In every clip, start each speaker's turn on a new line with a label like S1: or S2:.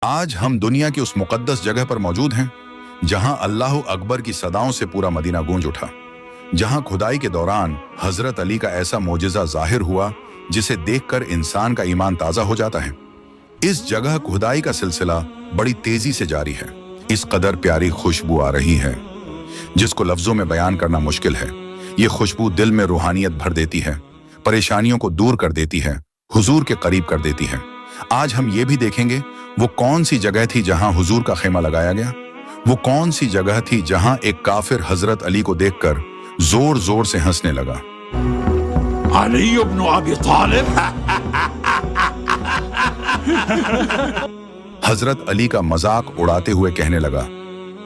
S1: आज हम दुनिया की उस मुकद्दस जगह पर मौजूद हैं जहां अल्लाह अकबर की सदाओं से पूरा मदीना गूंज उठा, जहां खुदाई के दौरान हजरत अली का ऐसा मोजिजा जाहिर हुआ जिसे देखकर इंसान का ईमान ताजा हो जाता है। इस जगह खुदाई का सिलसिला बड़ी तेजी से जारी है। इस कदर प्यारी खुशबू आ रही है जिसको लफ्जों में बयान करना मुश्किल है। ये खुशबू दिल में रूहानियत भर देती है, परेशानियों को दूर कर देती है, हुजूर के करीब कर देती है। आज हम ये भी देखेंगे वो कौन सी जगह थी जहां हुजूर का खेमा लगाया गया, वो कौन सी जगह थी जहां एक काफिर हजरत अली को देखकर जोर जोर से हंसने लगा।
S2: अली इब्न अबी तालिब।
S1: हजरत अली का मजाक उड़ाते हुए कहने लगा,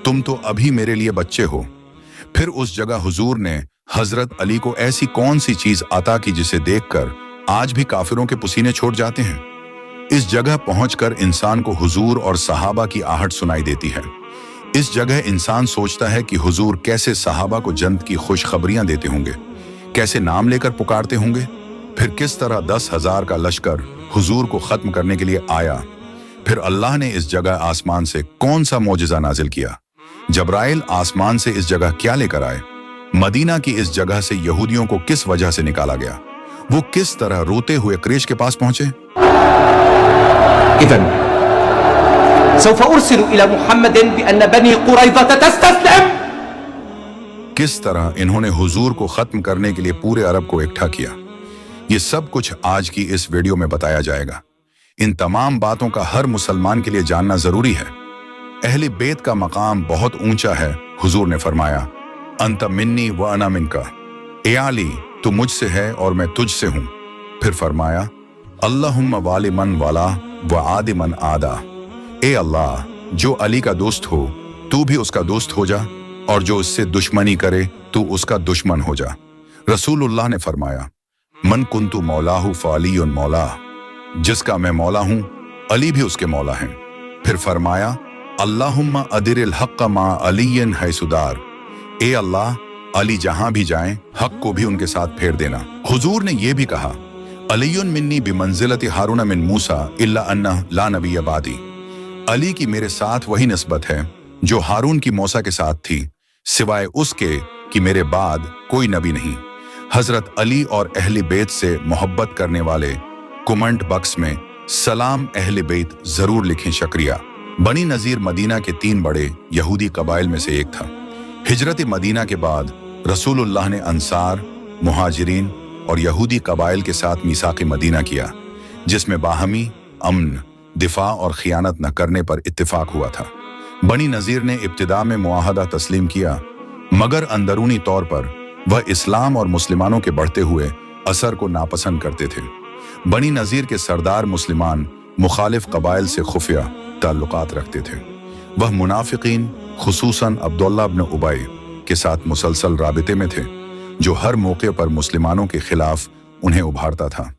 S1: तुम तो अभी मेरे लिए बच्चे हो। फिर उस जगह हुजूर ने हजरत अली को ऐसी कौन सी चीज अता की जिसे देखकर आज भी काफिरों के पसीने छोड़ जाते हैं। इस जगह पहुंचकर इंसान को हुजूर और सहाबा की आहट सुनाई देती है। इस जगह इंसान सोचता है कि हुजूर कैसे सहाबा को जन्नत की खुशखबरियां देते होंगे, कैसे नाम लेकर पुकारते होंगे। फिर किस तरह 10,000 का लश्कर हुजूर को खत्म करने के लिए आया। फिर अल्लाह ने इस जगह आसमान से कौन सा मोजिजा नाजिल किया। जबराइल आसमान से इस जगह क्या लेकर आए। मदीना की इस जगह से यहूदियों को किस वजह से निकाला गया। वो किस तरह रोते हुए क्रेश के पास पहुंचे।
S3: इज़न सौफ उर्सिलु इला मुहम्मदिन बिअन्न बनी कुरैज़ा तस्तस्लिम।
S1: किस तरह इन्होंने हुजूर को खत्म करने के लिए पूरे अरब को इकट्ठा किया। ये सब कुछ आज की इस वीडियो में बताया जाएगा। इन तमाम बातों का हर मुसलमान के लिए जानना जरूरी है। अहले बैत का मकाम बहुत ऊंचा है। हुजूर ने फरमाया, अंत मिन्नी व अना मिनका। ए अली, तू मुझसे है और मैं तुझसे हूं। फिर फरमाया, अल्लाहुम्मा वाली मन वाला व आदि मन आदा। ए अल्लाह, जो अली का दोस्त हो तू भी उसका दोस्त हो जा, और जो उससे दुश्मनी करे तू उसका दुश्मन हो जा। रसूलुल्लाह ने फरमाया, मन कुंतु मौलाहु फ़अलियुन मौला। जिसका मैं मौला हूं अली भी उसके मौला हैं। फिर फरमाया, अल्लाहुम्मा अदिरिल हक़्क़ मा अलियन हैसुदार। ए अल्लाह, अली जहां भी जाएं हक को भी उनके साथ फेर देना। हुजूर ने यह भी कहा, अलीयुन मिन्नी बिमंजिलति हारून मिन मूसा इल्ला अन्ना ला नबी बादी। अली की मेरे साथ वही निस्बत है जो हारून की मूसा के साथ थी, सिवाय उसके कि मेरे बाद कोई नबी नहीं। हजरत अली और अहले बैत से मोहब्बत करने वाले कमेंट बॉक्स में सलाम अहले बैत जरूर लिखें, शुक्रिया। बनी नजीर मदीना के 3 बड़े यहूदी कबाइल में से एक था। हिजरत मदीना के बाद रसूलुल्लाह ने अंसार, मुहाजिरीन और यहूदी कबाइल के साथ मीसाक़ मदीना किया, जिसमें बाहमी अमन, दिफा और खियानत न करने पर इत्तिफाक हुआ था। बनी नजीर ने इब्तिदा में मुआहदा तस्लीम किया, मगर अंदरूनी तौर पर वह इस्लाम और मुसलमानों के बढ़ते हुए असर को नापसंद करते थे। बनी नजीर के सरदार मुसलमान मुखालिफ कबाइल से खुफिया ताल्लुकात रखते थे। वह मुनाफिकीन खुसूसन अब्दुल्लाह इब्न उबई के साथ मुसलसल राबिते में थे, जो हर मौके पर मुसलमानों के खिलाफ उन्हें उभारता था।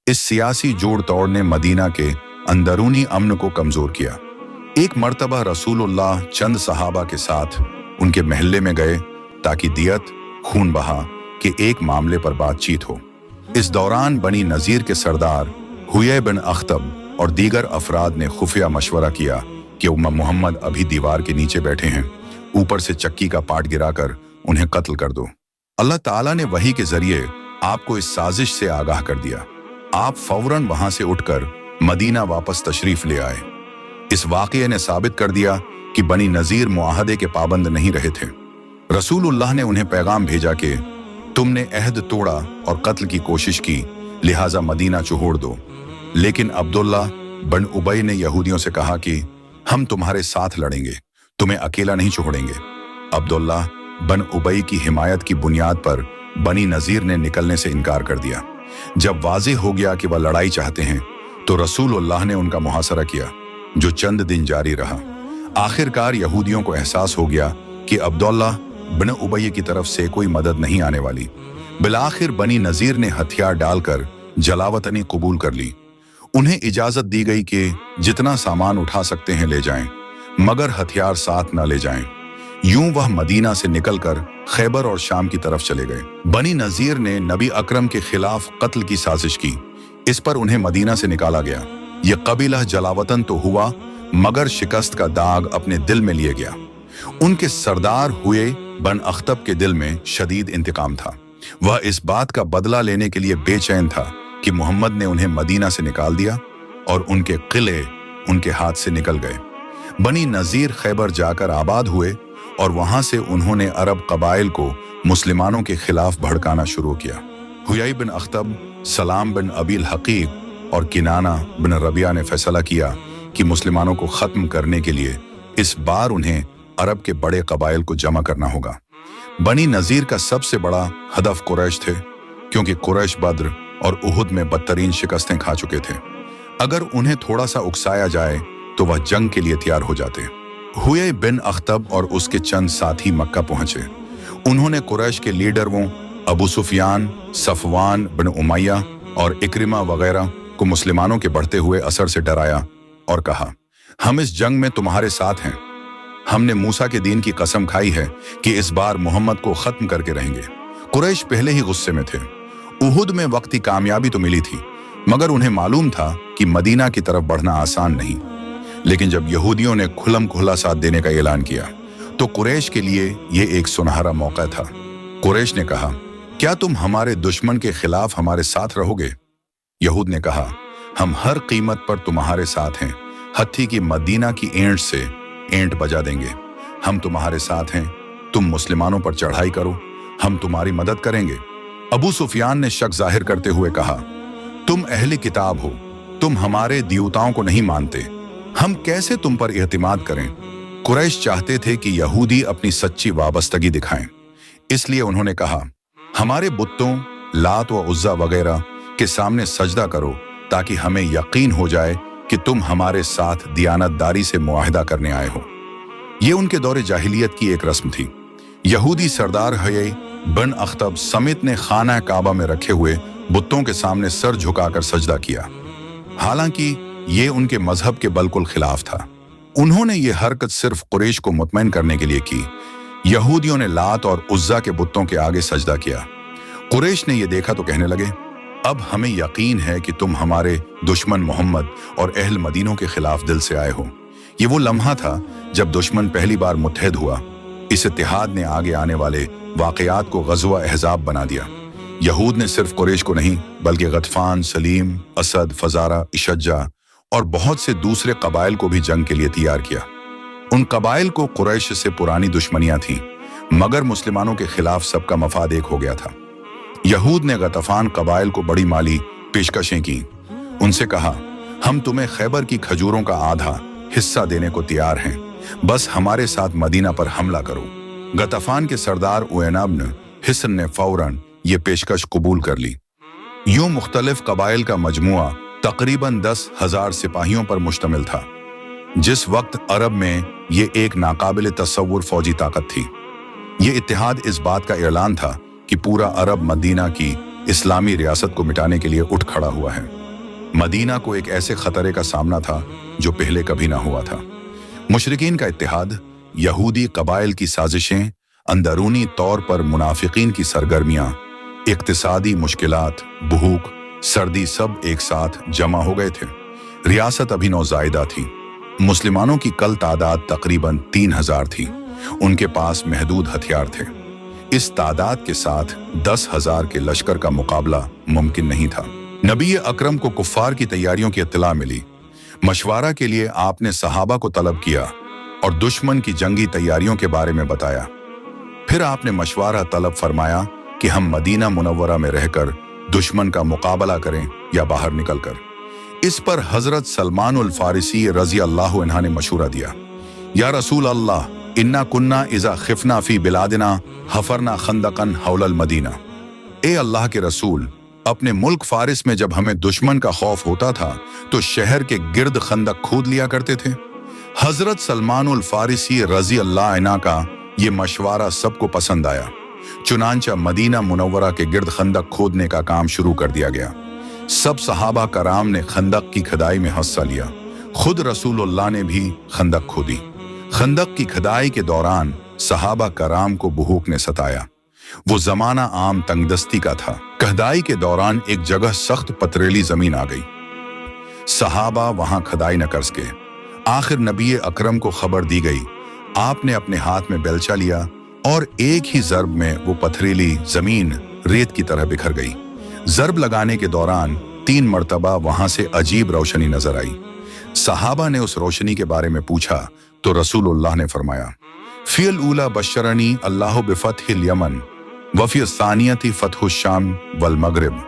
S1: इस सियासी जोड़ तोड़ ने मदीना के अंदरूनी अमन को कमजोर किया। एक मर्तबा रसूलुल्लाह चंद सहाबा के साथ उनके महल्ले में गए ताकि दियत, खून बहा के एक मामले पर बातचीत हो। इस दौरान बनी नजीर के सरदार हुयै बिन अख्तब और दीगर अफराद ने खुफिया मशवरा किया कि मोहम्मद अभी दीवार के नीचे बैठे हैं, ऊपर से चक्की का पाट गिराकर उन्हें कत्ल कर दो। अल्लाह ताला ने वही के जरिए आपको इस साजिश से आगाह कर दिया। आप फौरन वहां से उठकर मदीना वापस तशरीफ ले आए। इस वाक़ये ने साबित कर दिया कि बनी नजीर मुआहदे के पाबंद नहीं रहे थे। रसूलुल्लाह ने उन्हें पैगाम भेजा कि तुमने अहद तोड़ा और कत्ल की कोशिश की, लिहाजा मदीना छोड़ दो। लेकिन अब्दुल्ला बन उबई ने यहूदियों से कहा कि हम तुम्हारे साथ लड़ेंगे, तुम्हें अकेला नहीं छोड़ेंगे। अब्दुल्ला बन उबई की हिमायत की बुनियाद पर बनी नजीर ने निकलने से इनकार कर दिया। जब वाज़ेह हो गया कि वह लड़ाई चाहते हैं तो रसूलुल्लाह ने उनका मुहासरा किया, जो चंद दिन जारी रहा। आखिरकार यहूदियों को एहसास हो गया कि अब्दुल्ला बन उबई की तरफ से कोई मदद नहीं आने वाली। बिलाखिर बनी नजीर ने हथियार डालकर जलावतनी कबूल कर ली। उन्हें इजाजत दी गई कि जितना सामान उठा सकते हैं ले जाएं, मगर हथियार साथ न ले जाएं। यूं वह मदीना से निकलकर खैबर और शाम की तरफ चले गए। बनी नजीर ने नबी अकरम के खिलाफ कत्ल की साजिश की। इस पर उन्हें मदीना से निकाला गया। यह कबीला जलावतन तो हुआ, मगर शिकस्त का दाग अपने दिल में लिए गया। उनके सरदार हुए बन अख्तब के दिल में शदीद इंतकाम था। वह इस बात का बदला लेने के लिए बेचैन था कि मोहम्मद ने उन्हें मदीना से निकाल दिया और उनके किले उनके हाथ से निकल गए। बनी नजीर खैबर जाकर आबाद हुए और वहां से उन्होंने अरब कबाइल को मुसलमानों के खिलाफ भड़काना शुरू किया। हुयाई बिन अख्तब, सलाम बिन अबील हकीक और किनाना बिन रबिया ने फैसला किया कि मुसलमानों को खत्म करने के लिए इस बार उन्हें अरब के बड़े कबाइल को जमा करना होगा। बनी नजीर का सबसे बड़ा हदफ कुरैश थे, क्योंकि कुरैश बद्र और उहुद में बदतरीन शिकस्तें खा चुके थे। अगर उन्हें थोड़ा सा उकसाया जाए तो वह जंग के लिए तैयार हो जाते। हुए बिन अख्तब और उसके चंद साथी मक्का पहुंचे। उन्होंने कुरैश के लीडरों अबू सुफियान, सफवान बिन उमैया और इक्रिमा वगैरह को मुसलमानों के बढ़ते हुए असर से डराया और कहा, हम इस जंग में तुम्हारे साथ हैं। हमने मूसा के दीन की कसम खाई है कि इस बार मोहम्मद को खत्म करके रहेंगे। कुरैश पहले ही गुस्से में थे। उहुद में वक्ती कामयाबी तो मिली थी, मगर उन्हें मालूम था कि मदीना की तरफ बढ़ना आसान नहीं। लेकिन जब यहूदियों ने खुल्लम खुल्ला साथ देने का ऐलान किया तो कुरैश के लिए यह एक सुनहरा मौका था। कुरैश ने कहा, क्या तुम हमारे दुश्मन के खिलाफ हमारे साथ रहोगे? यहूद ने कहा, हम हर कीमत पर तुम्हारे साथ हैं, हत्ती की मदीना की एंट से एंट बजा देंगे। हम तुम्हारे साथ हैं, तुम मुसलमानों पर चढ़ाई करो, हम तुम्हारी मदद करेंगे। अबू सुफियान ने शक जाहिर करते हुए कहा, तुम अहले किताब हो, तुम हमारे देवताओं को नहीं मानते, हम कैसे तुम पर इत्मीनाद करें? कुरैश चाहते थे कि यहूदी अपनी सच्ची वाबस्तगी दिखाएं, इसलिए उन्होंने कहा, हमारे बुत्तों लात व उज्जा वगैरह के सामने सजदा करो ताकि हमें यकीन हो जाए कि तुम हमारे साथ दियानतदारी से मुआहिदा करने आए हो। ये उनके दौरे जाहिलियत की एक रस्म थी। यहूदी सरदार हुयई बिन अख्तब समित ने खाना काबा में रखे हुए बुतों के सामने सर झुकाकर सजदा किया। हालांकि ये उनके मजहब के बिल्कुल खिलाफ था। उन्होंने ये हरकत सिर्फ कुरैश को मुतमईन करने के लिए की। यहूदियों ने लात और उज्जा के बुतों के आगे सजदा किया। कुरैश ने यह देखा तो कहने लगे, अब हमें यकीन है कि तुम हमारे दुश्मन मोहम्मद और अहल मदीनों के खिलाफ दिल से आए हो। ये वो लम्हा था जब दुश्मन पहली बार मुत्तहिद हुआ। इस इत्तेहाद ने आगे आने वाले वाक़यात को ग़ज़वा अहज़ाब बना दिया। यहूद ने सिर्फ कुरैश को नहीं बल्कि गतफान, सलीम, असद, फजारा, इशज्जा और बहुत से दूसरे कबाइल को भी जंग के लिए तैयार किया। उन कबाइल को कुरैश से पुरानी दुश्मनियां थीं, मगर मुसलमानों के खिलाफ सबका मफाद एक हो गया था। यहूद ने गतफान कबाइल को बड़ी माली पेशकशें की। उनसे कहा, हम तुम्हें खैबर की खजूरों का आधा हिस्सा देने को तैयार हैं, बस हमारे साथ मदीना पर हमला करो। गतफान के सरदार उयैना बिन हिस्न ने फौरन ये पेशकश कबूल कर ली। यूं मुख्तलिफ कबाइल का मजमुआ तकरीबन 10,000 सिपाहियों पर मुश्तमिल था। जिस वक्त अरब में ये एक नाकाबिल तसव्वुर फौजी ताकत थी। ये इत्तेहाद इस बात का ऐलान था कि पूरा अरब मदीना की इस्लामी रियासत को मिटाने के लिए उठ खड़ा हुआ है। मदीना को एक ऐसे खतरे का सामना था जो पहले कभी ना हुआ था। मुशरिकीन का इत्तेहाद, यहूदी कबाइल की साजिशें, अंदरूनी तौर पर मुनाफिकीन की सरगर्मियां, इक्तिसादी मुश्किलात, भूख, सर्दी सब एक साथ जमा हो गए थे। रियासत अभी नौजायदा थी। मुसलमानों की कल तादाद तकरीबन 3,000 थी। उनके पास महदूद हथियार थे। इस तादाद के साथ 10,000 के लश्कर का मुकाबला मुमकिन नहीं था। नबी अकरम को कुफ्फार की तैयारियों की इत्तला मिली। मशवरा के लिए आपने सहाबा को तलब किया और दुश्मन की जंगी तैयारियों के बारे में बताया। फिर आपने मशवरा तलब फरमाया कि हम मदीना मुनव्वरा में रहकर दुश्मन का मुकाबला करें या बाहर निकलकर। इस पर हजरत सलमान फारिसी रजी अल्लाह अन्हु ने मशूरा दिया, या रसूल अल्लाह, इन्ना कुन्ना इज़ा खिफना फी बिलादिना हफरना खंदकन हौलल मदीना। ए अल्लाह के रसूल, अपने मुल्क फारिस में जब हमें दुश्मन का खौफ होता था तो शहर के गिर्द खंदक खोद लिया करते थे। हजरत सलमान फारिसी रजी अल्लाह अन्हु का ये मशवरा सबको पसंद आया। चुनांचा मदीना मुनव्वरा के गिर्द खंदक खोदने का काम शुरू कर दिया गया। सब सहाबा कराम ने खंदक की खुदाई में हिस्सा लिया। खुद रसूलुल्लाह ने भी खंदक खोदी। खंदक की खुदाई के दौरान सहाबा कराम को भूख ने सताया। वो जमाना आम तंगदस्ती का था। खुदाई के दौरान एक जगह सख्त पथरीली जमीन आ गई। सहाबा वहां खुदाई न कर सके। आखिर नबी अकरम को खबर दी गई। आपने अपने हाथ में बेलचा लिया और एक ही ज़र्ब में वो पथरीली जमीन रेत की तरह बिखर गई। ज़र्ब लगाने के दौरान 3 मरतबा वहां से अजीब रोशनी नजर आई। सहाबा ने उस रोशनी के बारे में पूछा तो रसूलुल्लाह ने फरमाया, फ़िल ऊला बशरनी अल्लाह बिफ़तहिल यमन वफ़ी सानियती फ़तहुश शाम वल मगरिब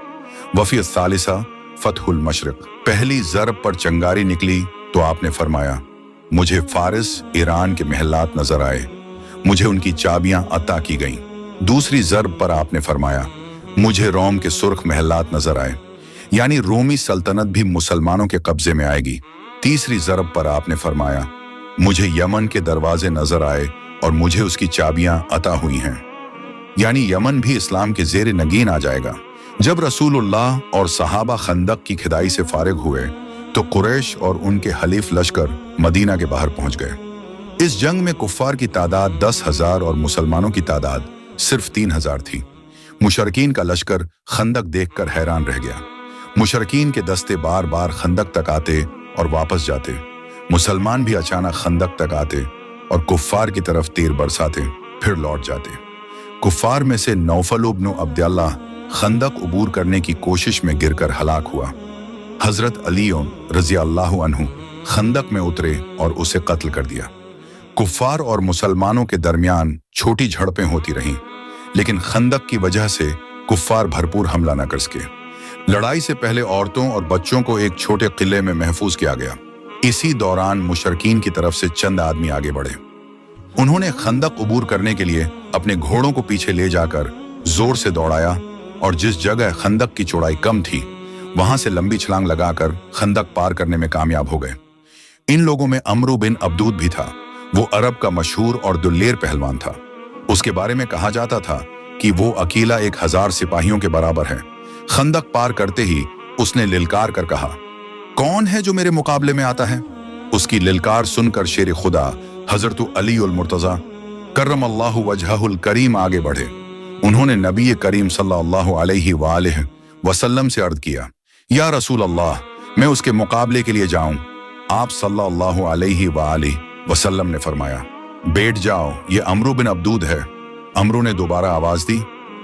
S1: वफ़ी सालिसा फ़तहुल मशरिक़। पहली ज़र्ब पर चंगारी निकली तो आपने फरमाया, मुझे फारिस ईरान के महलात नजर आए, मुझे उनकी चाबियां अता की गईं। दूसरी ज़र्ब पर आपने फरमाया, मुझे रोम के सुर्ख महलात नजर आए, यानी रोमी सल्तनत भी मुसलमानों के कब्जे में आएगी। तीसरी ज़र्ब पर आपने फरमाया, मुझे यमन के दरवाजे नजर आए और मुझे उसकी चाबियां अता हुई हैं, यानी यमन भी इस्लाम के जेर नगीन आ जाएगा। जब रसूलुल्लाह और सहाबा खंदक की खिदाई से फारिग हुए तो कुरैश और उनके हलीफ लश्कर मदीना के बाहर पहुंच गए। इस जंग में कुफ्फार की तादाद 10,000 और मुसलमानों की तादाद सिर्फ 3,000 थी। मुशरकीन का लश्कर खंदक देखकर हैरान रह गया। मुशरकीन के दस्ते बार बार खंदक तक आते और वापस जाते। मुसलमान भी अचानक खंदक तक आते और कुफ्फार की तरफ तीर बरसाते, फिर लौट जाते। कुफ्फार में से नौफल इब्न अब्दुल्लाह खंदक अबूर करने की कोशिश में गिरकर हलाक हुआ। हजरत अली रज़ी अल्लाहु अन्हु खंदक में उतरे और उसे कत्ल कर दिया। कुफ्फार और मुसलमानों के दरमियान छोटी झड़पें होती रहीं, लेकिन खंदक की वजह से कुफ्फार भरपूर हमला न कर सके। लड़ाई से पहले औरतों और बच्चों को एक छोटे किले में महफूज किया गया। इसी दौरान मुशरकीन की तरफ से चंद आदमी आगे बढ़े। उन्होंने खंदक अबूर करने के लिए अपने घोड़ों को पीछे ले जाकर जोर से दौड़ाया और जिस जगह खंदक की चौड़ाई कम थी वहां से लंबी छलांग लगाकर खंदक पार करने में कामयाब हो गए। इन लोगों में अमरू बिन अब्दूद भी था। वो अरब का मशहूर और दुल्लेर पहलवान था। उसके बारे में कहा जाता था कि वो अकेला 1000 सिपाहियों के बराबर है। खंदक पार करते ही उसने लिलकार कर कहा, कौन है जो मेरे मुकाबले में आता है? उसकी लिलकार सुनकर शेर खुदा हजरत अली उल मुर्तजा कर्रमल्लाहु वजहहुल करीम आगे बढ़े। उन्होंने नबी करीम सल्लल्लाहु अलैहि वालैहि वसल्लम से अर्ज किया, या रसूल अल्लाह, मैं उसके मुकाबले के लिए जाऊं? आप सल्लल्लाहु अलैहि वालैहि वसल्लम ने फरमाया, बैठ जाओ, ये अमरू बिन अब्दूद है। अमरू ने दोबारा आवाज दी।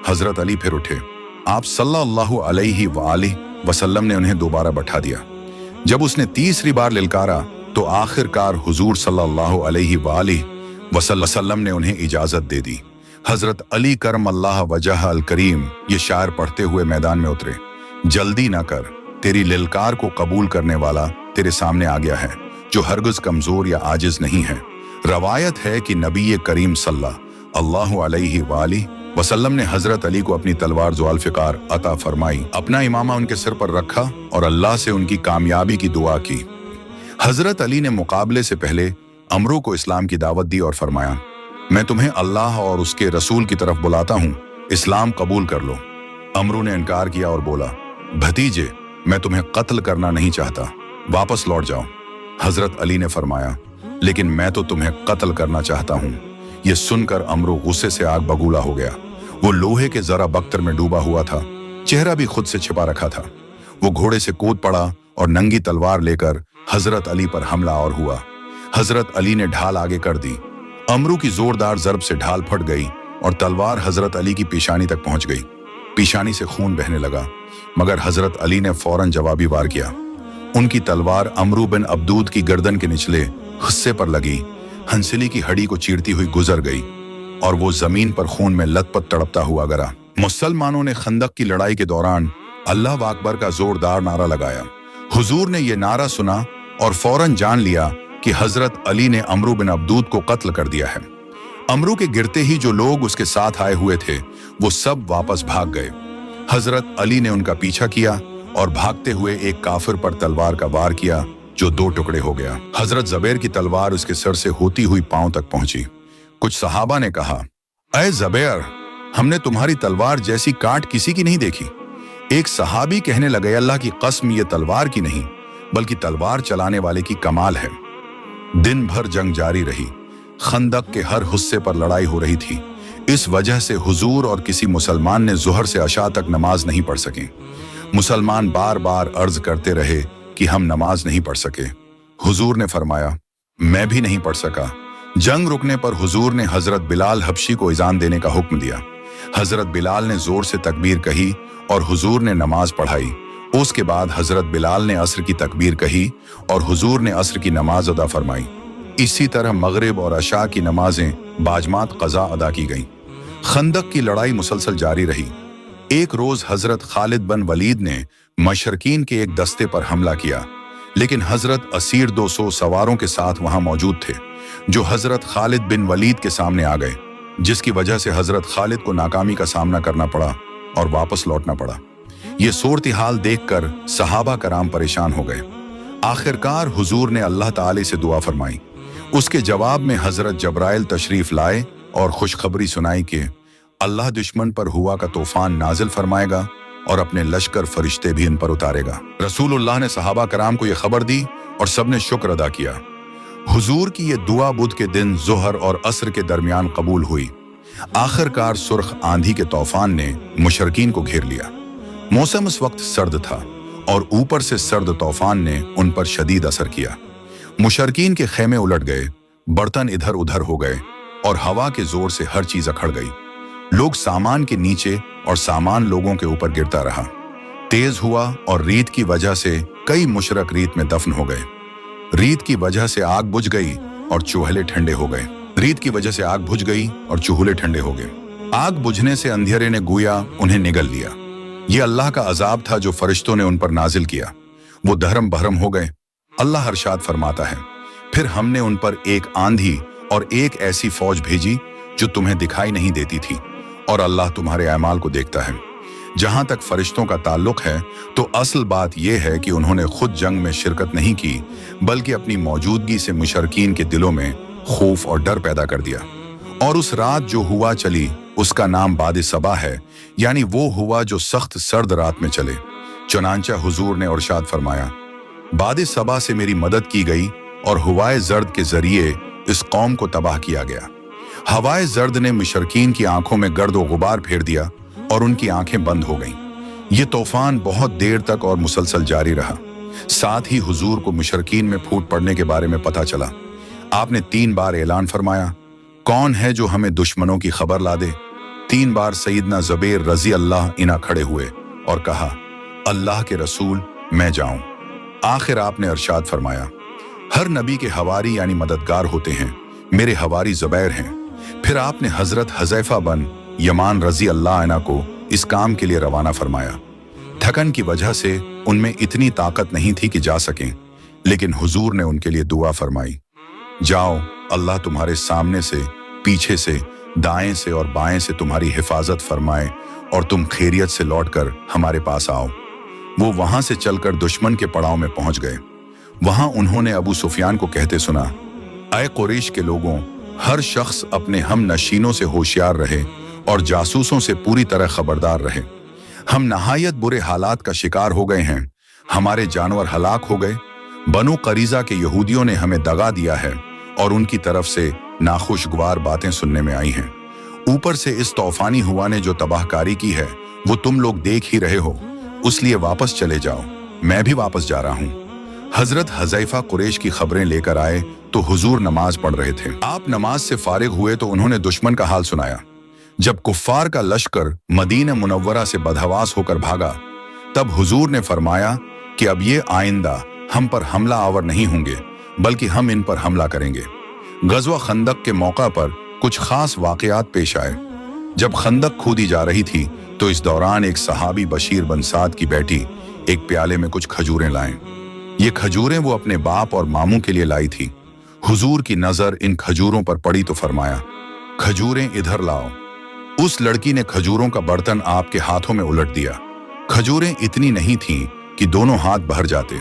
S1: हजरत अली फिर उठे। आप सल्लल्लाहु अलैहि वालैहि वसल्लम ने उन्हें दोबारा बैठा दिया। जब उसने तीसरी बार लिलकारा तो आखिरकार हुजूर सल्लल्लाहु अलैहि वालैहि वसल्लम ने उन्हें इजाजत दे दी। हजरत अली करमल्लाह वजह अल करीम ये शायर पढ़ते हुए मैदान में उतरे, जल्दी ना कर, तेरी लिलकार को कबूल करने वाला तेरे सामने आ गया है, जो हरगिज कमजोर या आजिज नहीं है। रवायत है कि नबी करीम सल्लल्लाहु अलैहि वालैहि वसल्लम ने हजरत अली को अपनी तलवार ज़ुल्फ़िकार अता फरमाई, अपना इमामा उनके सिर पर रखा और अल्लाह से उनकी कामयाबी की दुआ की। हजरत अली ने मुकाबले से पहले अमरू को इस्लाम की दावत दी और फरमाया, मैं तुम्हें अल्लाह और उसके रसूल की तरफ बुलाता हूँ, इस्लाम कबूल कर लो। अमरू ने इनकार किया और बोला, भतीजे, मैं तुम्हें कत्ल करना नहीं चाहता, वापस लौट जाओ। हजरत अली ने फरमाया, लेकिन मैं तो तुम्हें कत्ल करना चाहता हूँ। ये सुनकर अमरू गुस्से से आग बगूला हो गया। वो लोहे के जरा बख्तर में डूबा हुआ था, चेहरा भी खुद से छिपा रखा था। वो घोड़े से कूद पड़ा और नंगी तलवार लेकर हजरत अली पर हमला और हुआ। हजरत अली ने ढाल आगे कर दी। अमरू की जोरदार जरब से ढाल फट गई और तलवार हजरत अली की पेशानी तक पहुंच गई। पेशानी से खून बहने लगा, मगर हजरत अली ने फौरन जवाबी वार किया। उनकी तलवार अमरू बिन अब्दूद की गर्दन के निचले हिस्से पर लगी, हंसली की हड्डी को चीरती हुई गुजर गई और वो जमीन पर खून में लथपथ तड़पता हुआ गिरा। मुसलमानों ने खंदक की लड़ाई के दौरान अल्लाह अकबर का जोरदार नारा लगाया। हुजूर ने यह नारा सुना और फौरन जान लिया कि हजरत अली ने अमरू बिन अब्दूद को कत्ल कर दिया है। अमरू के गिरते ही जो लोग उसके साथ आए हुए थे वो सब वापस भाग गए। हजरत अली ने उनका पीछा किया और भागते हुए एक काफिर पर तलवार का वार किया जो 2 टुकड़े हो गया। हजरत ज़बैर की तलवार उसके सर से होती हुई पांव तक पहुंची। कुछ सहाबा ने कहा, ऐ ज़बैर, हमने तुम्हारी तलवार जैसी काट किसी की नहीं देखी। एक सहाबी कहने लगे, अल्लाह की कसम, ये तलवार की नहीं बल्कि तलवार चलाने वाले की कमाल है। दिन भर जंग जारी रही। खंदक के हर हिस्से पर लड़ाई हो रही थी। इस वजह से हुजूर और किसी मुसलमान ने ज़ुहर से अशा तक नमाज नहीं पढ़ सके। मुसलमान बार बार अर्ज करते रहे कि हम नमाज नहीं पढ़ सके। हुजूर ने फरमाया, मैं भी नहीं पढ़ सका। जंग रुकने पर हुजूर ने हजरत बिलाल हबशी को इजान देने का हुक्म दिया। हजरत बिलाल ने जोर से तकबीर कही और हुजूर ने नमाज पढ़ाई। उसके बाद हजरत बिलाल ने असर की तकबीर कही और हुजूर ने असर की नमाज अदा फरमाई। इसी तरह मगरिब और अशा की नमाजें बाजमात कज़ा अदा की गईं। खंदक की लड़ाई मुसलसल जारी रही। एक रोज हजरत खालिद बिन वलीद ने मशरकीन के एक दस्ते पर हमला किया, लेकिन हजरत असीर 200 सवारों के साथ वहां मौजूद थे, जो हजरत खालिद बिन वलीद के सामने आ गए, जिसकी वजह से हजरत खालिद को नाकामी का सामना करना पड़ा और वापस लौटना पड़ा। ये सूरत हाल देखकर सहाबा कराम परेशान हो गए। आखिरकार हुजूर ने अल्लाह ताला से दुआ फरमाई। उसके जवाब में हजरत जब्राइल तशरीफ लाए और खुशखबरी सुनाई कि अल्लाह दुश्मन पर हुआ का तूफान नाजिल फरमाएगा और अपने लश्कर फरिश्ते भी इन पर उतारेगा। रसूलुल्लाह ने सहाबा कराम को यह खबर दी और सबने शुक्र अदा किया। हुजूर की ये दुआ बुध के दिन ज़ोहर और असर के दरमियान कबूल हुई। आखिरकार सुर्ख आंधी के तूफान ने मुशरकीन को घेर लिया। मौसम उस वक्त सर्द था और ऊपर से सर्द तूफान ने उन पर शदीद असर किया। मुशरकीन के खेमे उलट गए, बर्तन इधर उधर हो गए और हवा के जोर से हर चीज अखड़ गई। लोग सामान के नीचे और सामान लोगों के ऊपर गिरता रहा। तेज हुआ और रीत की वजह से कई मुशरक रीत में दफन हो गए। रीत की वजह से आग बुझ गई और चूल्हे ठंडे हो गए। रीत की वजह से आग बुझ गई और चूल्हे ठंडे हो गए। आग बुझने से अंधेरे ने गोया उन्हें निगल लिया। ये अल्लाह का अजाब था जो फरिश्तों ने उन पर नाजिल किया। वो धर्म बहरम हो गए। अल्लाह अरशाद फरमाता है, फिर हमने उन पर एक आंधी और एक ऐसी फौज भेजी जो तुम्हें दिखाई नहीं देती थी, और अल्लाह तुम्हारे अमाल को देखता है। जहां तक फरिश्तों का ताल्लुक है तो असल बात यह है कि उन्होंने खुद जंग में शिरकत नहीं की, बल्कि अपनी मौजूदगी से मुशरकीन के दिलों में खौफ और डर पैदा कर दिया। और उस रात जो हुआ चली उसका नाम बाद सबा है, यानी वो हुआ जो सख्त सर्द रात में चले। चुनांचा हुजूर ने इरशाद फरमाया, बाद सबा से मेरी मदद की गई और हवाए जर्द के जरिए इस कौम को तबाह किया गया। हवाए जर्द ने मुशरकीन की आंखों में गर्द और गुबार फेर दिया और उनकी आंखें बंद हो गईं। ये तूफान बहुत देर तक और मुसलसल जारी रहा। साथ ही हुजूर को मुशरकीन में फूट पड़ने के बारे में पता चला। आपने 3 बार ऐलान फरमाया, कौन है जो हमें दुश्मनों की खबर ला दे। 3 बार सईदना ज़ुबैर रजी अल्लाह इना खड़े हुए और कहा, अल्लाह के रसूल मैं जाऊं। आखिर आपने इरशाद फरमाया, हर नबी के हवारी यानी मददगार होते हैं, मेरे हवारी ज़ुबैर हैं। फिर आपने हजरत हज़ैफा बन यमान रजी अल्लाह अन्हु को इस काम के लिए रवाना फरमाया। थकन की वजह से उनमें इतनी ताकत नहीं थी कि जा सकें, लेकिन हुजूर ने उनके लिए दुआ फरमाई, जाओ, अल्लाह तुम्हारे सामने से, पीछे से, दाएं से और बाएं से तुम्हारी हिफाजत फरमाए और तुम खैरियत से लौटकर हमारे पास आओ। वो वहां से चलकर दुश्मन के पड़ाव में पहुंच गए। वहां उन्होंने अबू सुफियान को कहते सुना, ऐ कुरैश के लोगों, हर शख्स अपने हम नशीनों से होशियार रहे और जासूसों से पूरी तरह खबरदार रहे। हम नहायत बुरे हालात का शिकार हो गए हैं। हमारे जानवर हलाक हो गए। बनु करीजा के यहूदियों ने हमें दगा दिया है और उनकी तरफ से नाखुशगवार बातें सुनने में आई हैं। ऊपर से इस तूफानी हुआ ने जो तबाहकारी की है वो तुम लोग देख ही रहे हो, इसलिए वापस चले जाओ। मैं भी वापस जा रहा हूँ। हजरत हज़ैफा कुरैश की खबरें लेकर आए तो हुजूर नमाज पढ़ रहे थे। आप नमाज से फारिग हुए तो उन्होंने दुश्मन का हाल सुनाया। जब कुफ्फार का लश्कर मदीना मुनव्वरा से बदहवास होकर भागा, तब हुजूर ने फरमाया कि अब ये आइंदा हम पर हमला आवर नहीं होंगे, बल्कि हम इन पर हमला करेंगे। गज़वा खंदक के मौका पर कुछ खास वाक़यात पेश आए। जब खंदक खोदी जा रही थी तो इस दौरान एक सहाबी बशीर बन साद की बेटी एक प्याले में कुछ खजूरें लाएं। ये खजूरें वो अपने बाप और मामू के लिए लाई थी। हुजूर की नजर इन खजूरों पर पड़ी तो फरमाया, खजूरें इधर लाओ। उस लड़की ने खजूरों का बर्तन आपके हाथों में उलट दिया। खजूरें इतनी नहीं थीं कि दोनों हाथ भर जाते।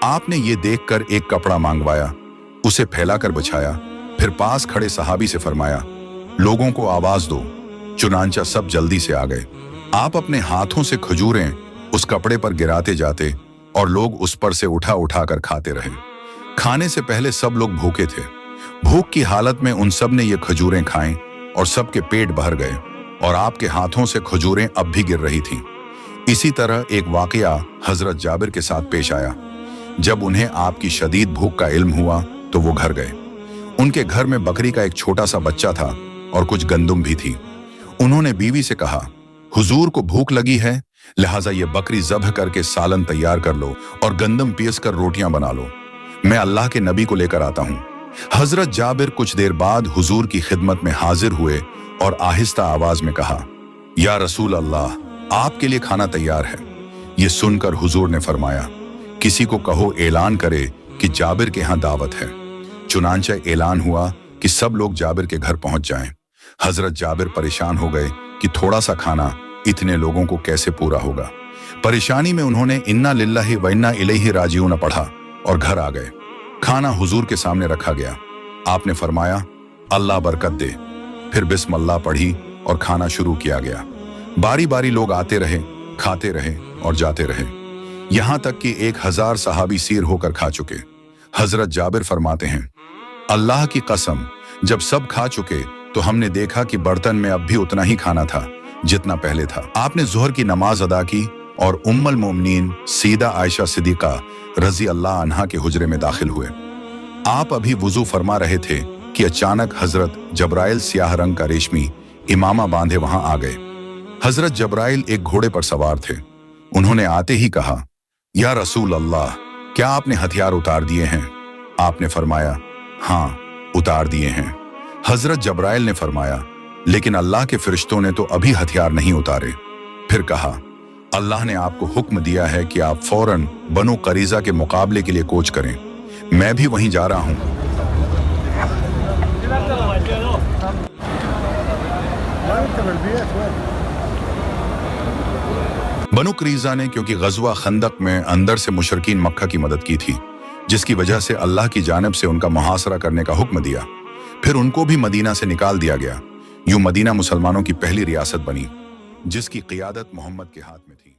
S1: आपने ये देखकर एक कपड़ा मांगवाया, उसे फैलाकर बिछाया, फिर पास खड़े सहाबी से फरमाया, लोगों को आवाज दो। चुनांचा सब जल्दी से आ गए। आप अपने हाथों से खजूरें उस कपड़े पर गिराते जाते और लोग उस पर से उठा उठा कर खाते रहे। खाने से पहले सब लोग भूखे थे। भूख की हालत में उन सब ने ये खजूरें खाएं और सबके पेट भर गए और आपके हाथों से खजूरें अब भी गिर रही थीं। इसी तरह एक वाकया हजरत जाबिर के साथ पेश आया। जब उन्हें आपकी शदीद भूख का इल्म हुआ तो वो घर गए। उनके घर में बकरी का एक छोटा सा बच्चा था और कुछ गंदुम भी थी। उन्होंने बीवी से कहा, हुजूर को भूख लगी है, लिहाजा ये बकरी ज़ब्ह करके सालन तैयार कर लो और गंदम पीस कर रोटियां बना लो। मैं अल्लाह के नबी को लेकर आता हूं। हजरत जाबिर कुछ देर बाद हुजूर की खिदमत में हाजिर हुए और आहिस्ता आवाज में कहा, या रसूल अल्लाह, आपके लिए खाना तैयार है। ये सुनकर हुजूर ने फरमाया, किसी को कहो ऐलान करे कि जाबिर के यहाँ दावत है। चुनांचे ऐलान हुआ कि सब लोग जाबिर के घर पहुंच जाएं। हजरत जाबिर परेशान हो गए कि थोड़ा सा खाना इतने लोगों को कैसे पूरा होगा। परेशानी में उन्होंने इन्ना लिल्लाहि व इन्ना इलैहि राजिऊन पढ़ा और घर आ गए। खाना हुजूर के सामने रखा गया। आपने फरमाया, अल्लाह बरकत दे। फिर बिस्मिल्लाह पढ़ी और खाना शुरू किया गया। बारी बारी लोग आते रहे, खाते रहे और जाते रहे, यहां तक कि 1000 सहाबी सीर होकर खा चुके। हजरत जाबिर फरमाते हैं, अल्लाह की कसम, जब सब खा चुके तो हमने देखा कि बर्तन में अब भी उतना ही खाना था जितना पहले था। आपने ज़ोहर की नमाज अदा की और उम्मुल मोमिनीन सीदा आयशा सिद्दीक़ा रज़ी अल्लाह अन्हा के हुजरे में दाखिल हुए। आप अभी वुजू फरमा रहे थे कि अचानक हजरत जब्राइल सियाह रंग का रेशमी इमामा बांधे वहां आ गए। हजरत जब्राइल एक घोड़े पर सवार थे। उन्होंने आते ही कहा, या रसूल अल्लाह, क्या आपने हथियार उतार दिए हैं? आपने फरमाया, हाँ, उतार दिए हैं। हजरत जब्राइल ने फरमाया, लेकिन अल्लाह के फरिश्तों ने तो अभी हथियार नहीं उतारे। फिर कहा, अल्लाह ने आपको हुक्म दिया है कि आप फौरन बनु करीजा के मुकाबले के लिए कोच करें। मैं भी वहीं जा रहा हूं। बनु करीजा ने क्योंकि गज़वा खंदक में अंदर से मुशरिकीन मक्का की मदद की थी, जिसकी वजह से अल्लाह की जानिब से उनका मुहासरा करने का हुक्म दिया। फिर उनको भी मदीना से निकाल दिया गया। यूं मदीना मुसलमानों की पहली रियासत बनी, जिसकी क़ियादत मोहम्मद के हाथ में थी।